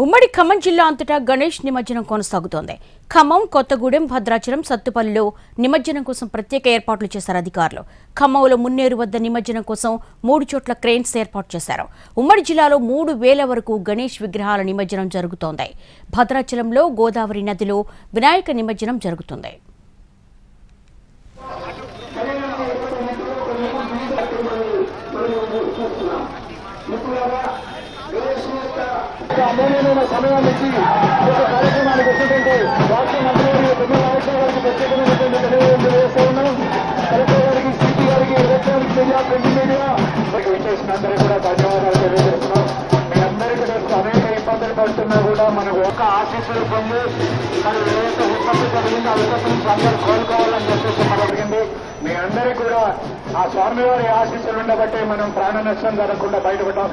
ఉమ్మడి ఖమ్మం జిల్లా అంతటా గణేష్ నిమజ్జనం కొనసాగుతోంది. ఖమ్మం, కొత్తగూడెం, భద్రాచలం, సత్తుపల్లిలో నిమజ్జనం కోసం ప్రత్యేక ఏర్పాట్లు చేశారు అధికారులు. ఖమ్మంలో మున్నేరు వద్ద నిమజ్జనం కోసం 3 చోట్ల క్రేన్స్ ఏర్పాటు చేశారు. ఉమ్మడి జిల్లాలో 3,000 వరకు గణేష్ విగ్రహాల నిమజ్జనం జరుగుతోంది. భద్రాచలంలో గోదావరి నదిలో వినాయక నిమజ్జనం జరుగుతుంది. అమూల్యమైన సమయానికి కార్యక్రమానికి వచ్చినటువంటి రాష్ట్ర మంత్రులు నాయకులకు ప్రత్యేకమైనటువంటి ధన్యవాదాలు వేస్తూ ఉన్నాం. కలెక్టర్ గారికి, సిపి గారికి, ఎలక్ట్రానిక్ మీడియా, ప్రింట్ మీడియా విచ్చేసినందరికీ కూడా ధన్యవాదాలు తెలియజేస్తున్నాం. మీ అందరికీ అనేక ఇబ్బందులు పడుతున్నా కూడా మనకు ఒక ఆశీస్సులు పొంది మరి ఏదైతే ఉత్పత్తి జరిగిందో ఆ ఉత్పత్తి నుంచి అందరూ కోలుకోవాలని చెప్పేసి మనం జరిగింది. మీ అందరికీ కూడా ఆ స్వామివారి ఆశీస్సులు ఉండబట్టే మనం ప్రాణ నష్టం జరగకుండా బయటపడ్డాం.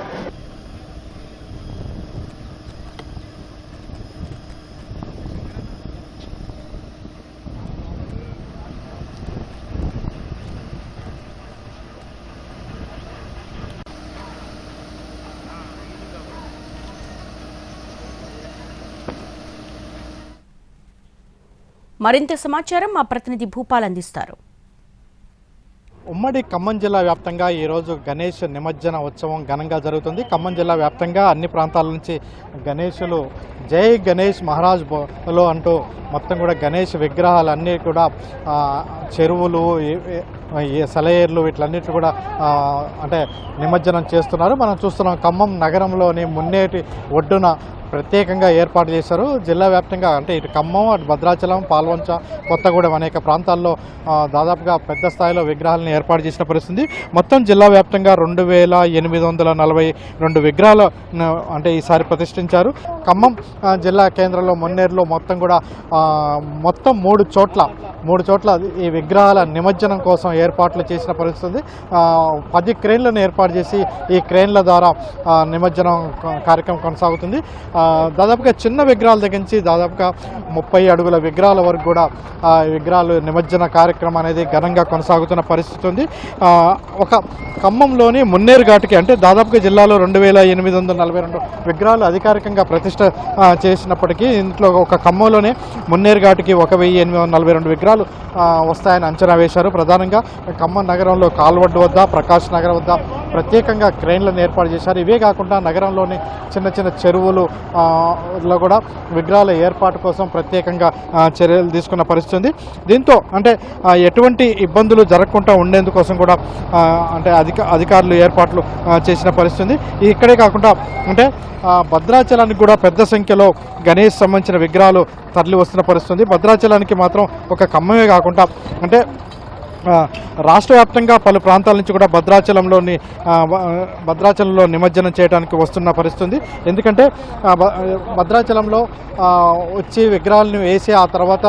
మరింత సమాచారం మా ప్రతినిధి భూపాల్ అందిస్తారు. ఉమ్మడి ఖమ్మం జిల్లా వ్యాప్తంగా ఈరోజు గణేష్ నిమజ్జన ఉత్సవం ఘనంగా జరుగుతుంది. ఖమ్మం జిల్లా వ్యాప్తంగా అన్ని ప్రాంతాల నుంచి గణేషులు జై గణేష్ మహారాజ్ బోలో అంటూ మొత్తం కూడా గణేష్ విగ్రహాలన్నీ కూడా చెరువులు, సెలయేర్లు వీటిలన్నిటి కూడా అంటే నిమజ్జనం చేస్తున్నారు. మనం చూస్తున్నాం ఖమ్మం నగరంలోని మున్నేటి ఒడ్డున ప్రత్యేకంగా ఏర్పాటు చేశారు. జిల్లా వ్యాప్తంగా అంటే ఇటు ఖమ్మం, అటు భద్రాచలం, పాల్వంచ, కొత్తగూడెం అనేక ప్రాంతాల్లో దాదాపుగా పెద్ద స్థాయిలో విగ్రహాలను ఏర్పాటు చేసిన పరిస్థితి. మొత్తం జిల్లా వ్యాప్తంగా 2,842 విగ్రహాలు అంటే ఈసారి ప్రతిష్ఠించారు. ఖమ్మం జిల్లా కేంద్రంలో మున్నేరులో మొత్తం కూడా మొత్తం 3 చోట్ల ఈ విగ్రహాల నిమజ్జనం కోసం ఏర్పాట్లు చేసిన పరిస్థితి. 10 క్రేన్లను ఏర్పాటు చేసి ఈ క్రేన్ల ద్వారా నిమజ్జనం కార్యక్రమం కొనసాగుతుంది. దాదాపుగా చిన్న విగ్రహాల దగ్గర నుంచి దాదాపుగా 30 అడుగుల విగ్రహాల వరకు కూడా విగ్రహాలు నిమజ్జన కార్యక్రమం అనేది ఘనంగా కొనసాగుతున్న పరిస్థితి ఉంది. ఒక ఖమ్మంలోని మున్నేరు ఘాటుకి అంటే దాదాపుగా జిల్లాలో 2,842 విగ్రహాలు అధికారికంగా ప్రతిష్ట చేసినప్పటికీ ఇంట్లో ఒక ఖమ్మంలోనే మున్నేరు ఘాటుకి 1,842 విగ్రహాలు వస్తాయని అంచనా వేశారు. ప్రధానంగా ఖమ్మం నగరంలో కాల్వడ్డు వద్ద, ప్రకాష్ నగర్ వద్ద ప్రత్యేకంగా క్రేన్లను ఏర్పాటు చేశారు. ఇవే కాకుండా నగరంలోని చిన్న చిన్న చెరువులు లో కూడా విగ్రహాల ఏర్పాటు కోసం ప్రత్యేకంగా చర్యలు తీసుకున్న పరిస్థితి ఉంది. దీంతో అంటే ఎటువంటి ఇబ్బందులు జరగకుండా ఉండేందుకోసం కూడా అంటే అధికారులు ఏర్పాట్లు చేసిన పరిస్థితి. ఇక్కడే కాకుండా అంటే భద్రాచలానికి కూడా పెద్ద సంఖ్యలో గణేష్ సంబంధించిన విగ్రహాలు తరలి వస్తున్న పరిస్థితి. భద్రాచలానికి మాత్రం ఒక ఖమ్మమే కాకుండా అంటే రాష్ట్ర వ్యాప్తంగా పలు ప్రాంతాల నుంచి కూడా భద్రాచలంలో నిమజ్జనం చేయడానికి వస్తున్న పరిస్థితి. ఎందుకంటే భద్రాచలంలో వచ్చి విగ్రహాలను వేసి ఆ తర్వాత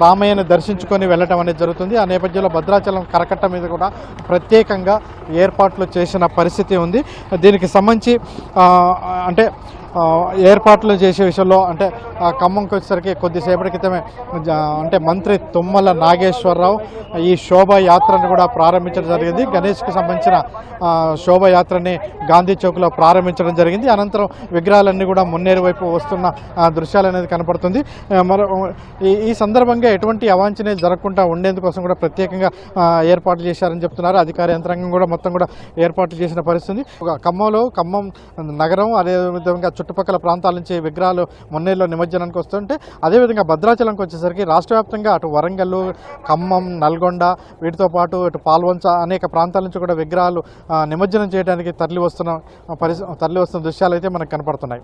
రామయ్యను దర్శించుకొని వెళ్ళటం అనేది జరుగుతుంది. ఆ నేపథ్యంలో భద్రాచలం కరకట్ట మీద కూడా ప్రత్యేకంగా ఏర్పాట్లు చేసిన పరిస్థితి ఉంది. దీనికి సంబంధించి అంటే ఏర్పాట్లు చేసే విషయంలో అంటే ఖమ్మంకి వచ్చేసరికి కొద్దిసేపటి క్రితమే అంటే మంత్రి తుమ్మల నాగేశ్వరరావు ఈ శోభాయాత్రను కూడా ప్రారంభించడం జరిగింది. గణేష్కి సంబంధించిన శోభాయాత్రని గాంధీ చౌక్లో ప్రారంభించడం జరిగింది. అనంతరం విగ్రహాలన్నీ కూడా మున్నేరు వైపు వస్తున్న దృశ్యాలు అనేది కనపడుతుంది. ఈ సందర్భంగా ఎటువంటి అవాంఛనీయాలు జరగకుండా ఉండేందుకోసం కూడా ప్రత్యేకంగా ఏర్పాట్లు చేశారని చెప్తున్నారు. అధికార యంత్రాంగం కూడా మొత్తం కూడా ఏర్పాట్లు చేసిన పరిస్థితి. ఖమ్మం నగరం అదేవిధంగా చుట్టుపక్కల ప్రాంతాల నుంచి విగ్రహాలు మున్నేరులో నిమజ్జనానికి వస్తుంటే అదేవిధంగా భద్రాచలంకి వచ్చేసరికి రాష్ట్ర వ్యాప్తంగా అటు వరంగల్, ఖమ్మం, నల్గొండ వీటితో పాటు ఇటు పాల్వంచ అనేక ప్రాంతాల నుంచి కూడా విగ్రహాలు నిమజ్జనం చేయడానికి తరలి వస్తున్న దృశ్యాలు అయితే మనకు కనపడుతున్నాయి.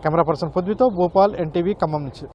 కెమెరా పర్సన్ పృథ్వీతో భూపాల్, NTV, ఖమ్మం నుంచి.